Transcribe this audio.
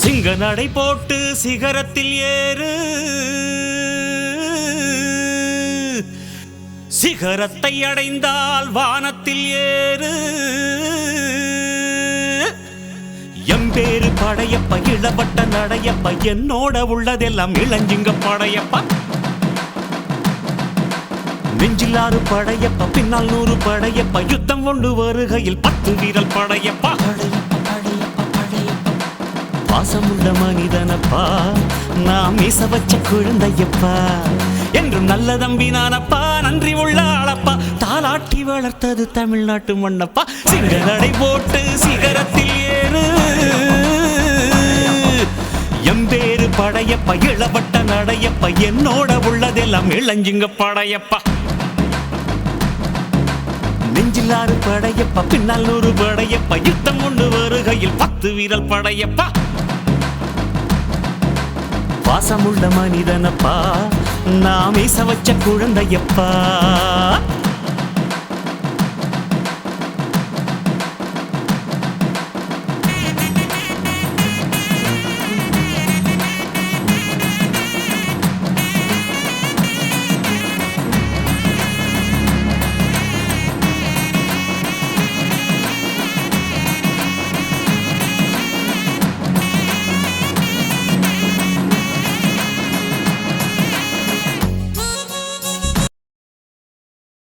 சிங்க நடை போட்டு சிகரத்தில் ஏறு, சிகரத்தை அடைந்தால் வானத்தில் ஏறு. எம்பேரு படையப்ப இளவட்ட நடையப்ப, என்னோட உள்ளதெல்லாம் இளஞ்சிங்க படையப்பா. நெஞ்சிலாறு படையப்ப, பின்னால் 100 படையப்ப, யுத்தம் கொண்டு வருகையில் 10 வீரல் படையப்பா. பாசமுள்ள மனிதனப்பா, நாம் மீச வச்ச குழந்தையப்பா, என்றும் நல்ல தம்பி நானப்பா, நன்றி உள்ள ஆளப்பா, தாலாட்டி வளர்த்தது தமிழ்நாட்டு மண்ணப்பா. சிங்க நடை போட்டு சிகரத்தில் ஏறு, எம்பேரு படையப்ப இளவட்ட நடையப்ப, என்னோட உள்ளதெல்லாம் இளஞ்சிங்க படையப்பா. நெஞ்சிலாறு படையப்ப, பின்னால் 100 படையப்ப, யுத்தம் கொண்டு வருகையில் 10 வீரல் படையப்பா. பாசமுள்ள மனிதனப்பா, நாம் மீச வச்ச குழந்தையப்பா.